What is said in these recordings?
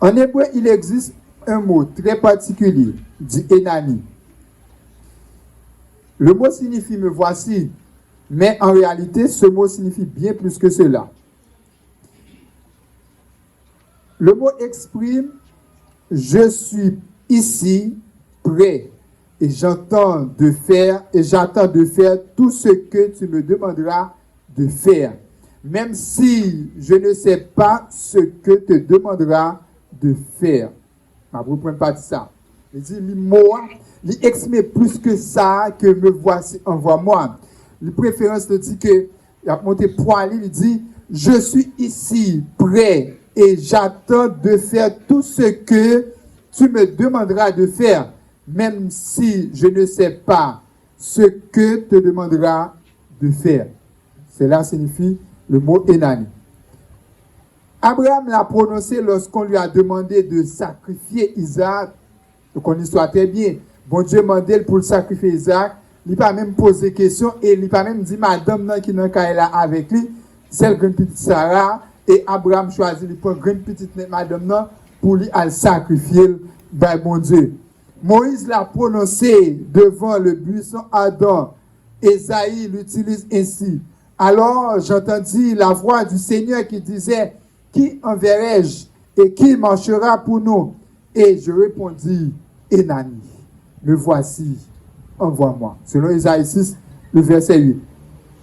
En hébreu, il existe un mot très particulier, dit Enani. Le mot signifie me voici, mais en réalité, ce mot signifie bien plus que cela. Le mot exprime je suis ici, prêt, et j'attends de faire tout ce que tu me demanderas de faire, même si je ne sais pas ce que te demanderas de faire. Vous prenez pas de ça. Il dit, il exprime plus que ça, que me voici, envoie-moi. La préférence le dit que, il a monté poil, il dit, je suis ici, prêt, et j'attends de faire tout ce que tu me demanderas de faire, même si je ne sais pas ce que te demanderas de faire. Cela signifie le mot Enani. Abraham l'a prononcé lorsqu'on lui a demandé de sacrifier Isaac. Donc on histoire très bien. Bon Dieu demandé pour sacrifier Isaac. Il n'a pas même posé question et il n'a pas même dit madame qui n'a qu'à là avec lui, celle grande petite Sarah. Et Abraham choisit de prendre grande petite madame là pour lui à sacrifier dans bon Dieu. Moïse l'a prononcé devant le buisson Adam. Ésaïe l'utilise ainsi. Alors j'entendis la voix du Seigneur qui disait, qui enverrai-je et qui marchera pour nous? Et je répondis, Enani, me voici, envoie-moi. Selon Ésaïe 6, le verset 8.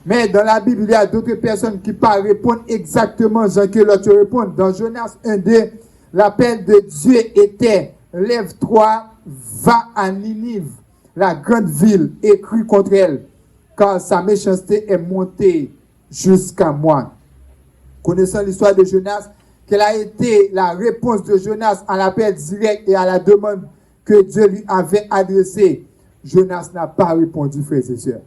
Mais dans la Bible, il y a d'autres personnes qui parlent répondre exactement ce que l'autre répond. Dans Jonas 1:2, l'appel de Dieu était, lève-toi, va à Ninive, la grande ville, et crie contre elle, car sa méchanceté est montée jusqu'à moi. Connaissant l'histoire de Jonas, quelle a été la réponse de Jonas à l'appel direct et à la demande que Dieu lui avait adressée? Jonas n'a pas répondu, frères et sœurs.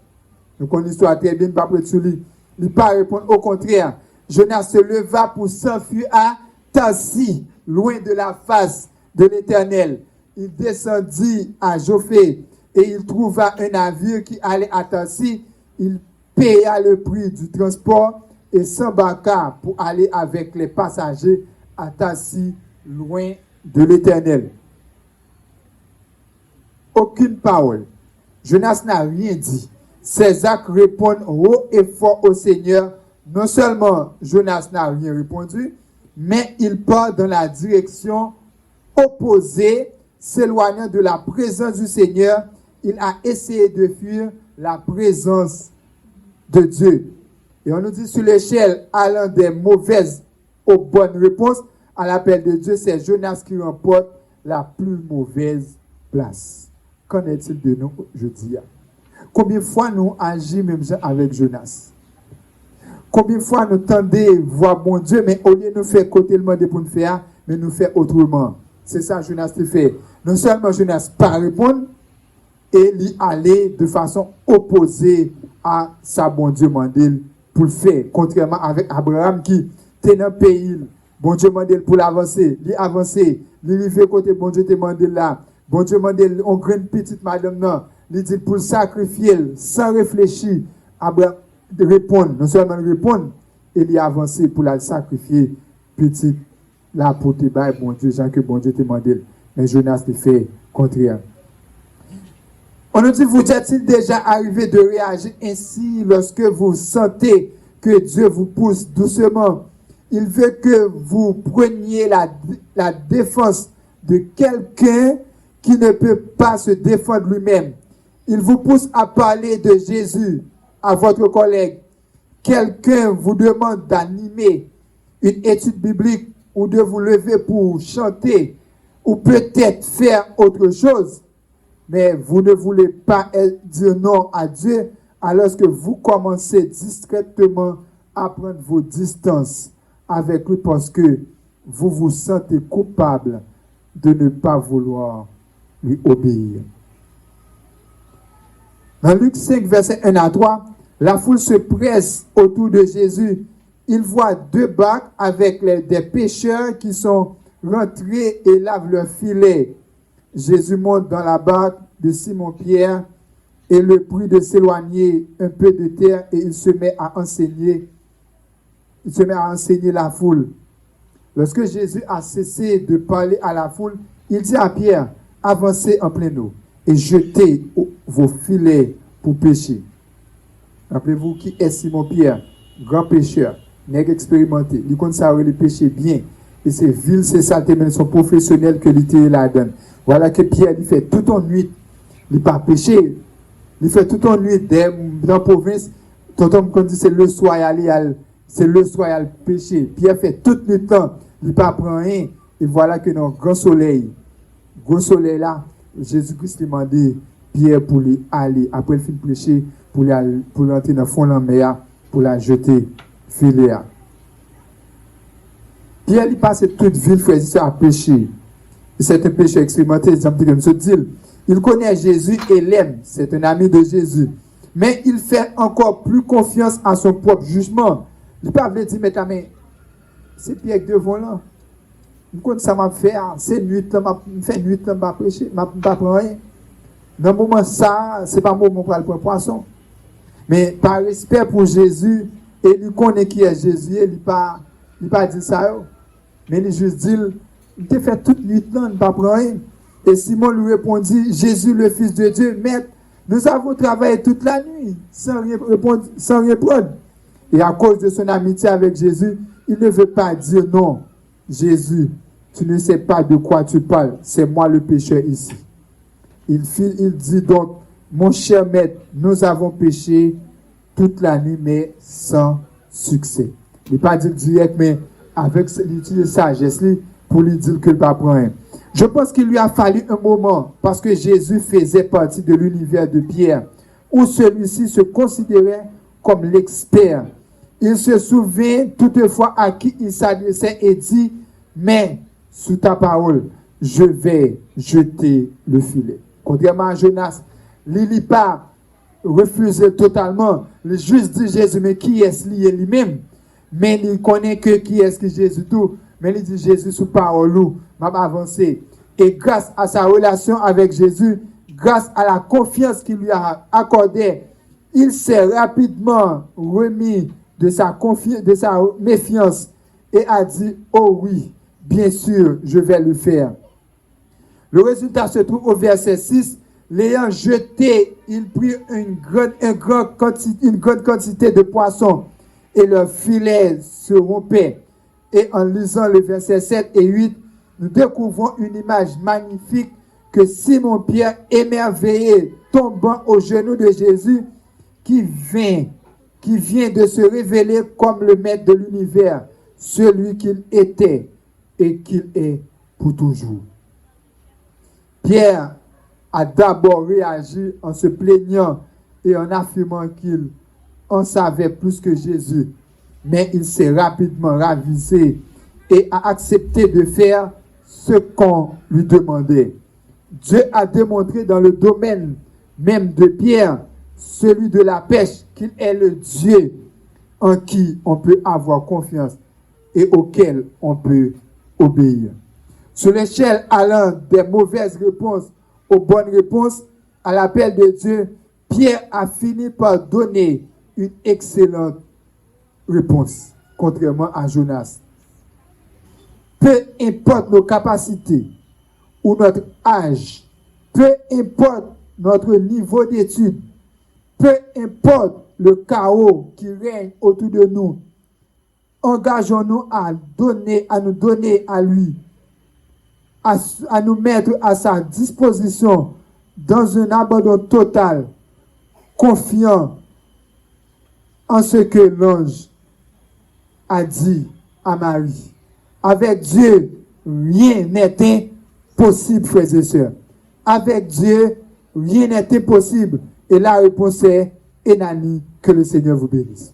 Donc, on histoire très bien, pas près lui. Il n'a pas répondu. Au contraire, Jonas se leva pour s'enfuir à Tarsis, loin de la face de l'Éternel. Il descendit à Jophé et il trouva un navire qui allait à Tarsis. Il paya le prix du transport et s'embarqua pour aller avec les passagers à Tarsis, loin de l'Éternel. Aucune parole. Jonas n'a rien dit. Ses actes répondent haut et fort au Seigneur. Non seulement Jonas n'a rien répondu, mais il part dans la direction opposée, s'éloignant de la présence du Seigneur. Il a essayé de fuir la présence de Dieu. Et on nous dit sur l'échelle, allant des mauvaises aux bonnes réponses, à l'appel de Dieu, c'est Jonas qui remporte la plus mauvaise place. Qu'en est-il de nous aujourd'hui? Combien de fois nous agissons même avec Jonas? Combien de fois nous tendons voir bon Dieu, mais au lieu de nous faire côté le monde pour nous faire, mais nous faire autrement. C'est ça Jonas te fait. Non seulement Jonas pas répondre, et lui aller de façon opposée à sa bon Dieu mandel pour le faire. Contrairement avec Abraham qui était dans le pays, bon Dieu mandel pour l'avancer, lui avancer, lui arriver côté bon Dieu te mandel là. Bon Dieu mandel on grande petite madame non. Il dit pour sacrifier sans réfléchir. Abraham répond, non seulement répondre, il y avancer pour la sacrifier petite là pour te bailler bon Dieu, Jean que bon Dieu te demandé. Mais Jonas te fait contraire. On nous dit, vous est-il déjà arrivé de réagir ainsi lorsque vous sentez que Dieu vous pousse doucement? Il veut que vous preniez la défense de quelqu'un qui ne peut pas se défendre lui-même. Il vous pousse à parler de Jésus à votre collègue. Quelqu'un vous demande d'animer une étude biblique ou de vous lever pour chanter ou peut-être faire autre chose. Mais vous ne voulez pas dire non à Dieu alors que vous commencez discrètement à prendre vos distances avec lui parce que vous vous sentez coupable de ne pas vouloir lui obéir. Dans Luc 5, verset 1 à 3, la foule se presse autour de Jésus. Il voit deux barques avec des pêcheurs qui sont rentrés et lavent leurs filets. Jésus monte dans la barque de Simon-Pierre et le prie de s'éloigner un peu de terre et il se met à enseigner. Il se met à enseigner la foule. Lorsque Jésus a cessé de parler à la foule, il dit à Pierre, avancez en pleine eau et jetez vos filets pour pêcher. Rappelez-vous qui est Simon-Pierre, grand pêcheur, nègre expérimenté. Il compte ça, il pêche bien. Et c'est villes, c'est saletés, mais ils sont professionnels que l'ité la donne. Voilà que Pierre, il fait tout en nuit. Il n'a pas pêché. Il fait tout en nuit dans la province. Tonton me dit c'est le soir c'est le soir pêché. Pierre fait toute nuit temps. Il n'a pas pris rien. Et voilà que dans le grand soleil là, Jésus-Christ lui a demandé Pierre pour lui aller. Après, il finit de pêcher pour l'entrer dans le fond de la mer, pour la jeter filet. Pierre, il passe toute ville, frère, à pêcher. C'est un pécheur expérimenté, il connaît Jésus et l'aime. C'est un ami de Jésus. Mais il fait encore plus confiance à son propre jugement. Il ne peut pas dire, mais c'est Pierre devant là. Quand ça m'a fait, c'est nuit, m'a fait nuit, m'a prêché, m'a pas prendre rien. Dans le moment ça, c'est pas un moment pour aller prendre poisson. Mais par respect pour Jésus, et il connaît qui est Jésus, il pas dit ça. Mais il juste dit, il t'a fait toute nuit, il ne pas prendre rien. Et Simon lui répondit, Jésus le Fils de Dieu, Maître, nous avons travaillé toute la nuit sans rien prendre. Et à cause de son amitié avec Jésus, il ne veut pas dire non. Jésus, tu ne sais pas de quoi tu parles, c'est moi le pécheur ici. Il dit donc, mon cher maître, nous avons péché toute la nuit, mais sans succès. Il n'est pas dit direct, mais avec l'utilité sagesse pour lui dire qu'il ne va pas prendre. Je pense qu'il lui a fallu un moment, parce que Jésus faisait partie de l'univers de Pierre, où celui-ci se considérait comme l'expert. Il se souvient toutefois à qui il s'adressait et dit, mais sous ta parole, je vais jeter le filet. Contrairement à Jonas, il n'a pas refusé totalement. Il juste dit Jésus, mais qui est-ce lui-même? Mais il connaît que qui est-ce que Jésus tout. Mais il dit Jésus sous parole, m'a avancé. Et grâce à sa relation avec Jésus, grâce à la confiance qu'il lui a accordée, il s'est rapidement remis de sa méfiance et a dit, oh oui, bien sûr, je vais le faire. Le résultat se trouve au verset 6. L'ayant jeté, il prit une grande quantité de poissons et leur filet se rompait. Et en lisant le verset 7 et 8, nous découvrons une image magnifique que Simon-Pierre, émerveillé, tombant aux genoux de Jésus, qui vient de se révéler comme le maître de l'univers, celui qu'il était et qu'il est pour toujours. Pierre a d'abord réagi en se plaignant et en affirmant qu'il en savait plus que Jésus, mais il s'est rapidement ravisé et a accepté de faire ce qu'on lui demandait. Dieu a démontré dans le domaine même de Pierre, celui de la pêche, qu'il est le Dieu en qui on peut avoir confiance et auquel on peut obéir. Sur l'échelle allant des mauvaises réponses aux bonnes réponses à l'appel de Dieu, Pierre a fini par donner une excellente réponse, contrairement à Jonas. Peu importe nos capacités ou notre âge, peu importe notre niveau d'études, peu importe le chaos qui règne autour de nous, engageons-nous à nous donner à lui, à nous mettre à sa disposition dans un abandon total, confiant en ce que l'ange a dit à Marie. Avec Dieu, rien n'est impossible, frères et sœurs. Avec Dieu, rien n'est impossible. Et la réponse est Enani, que le Seigneur vous bénisse.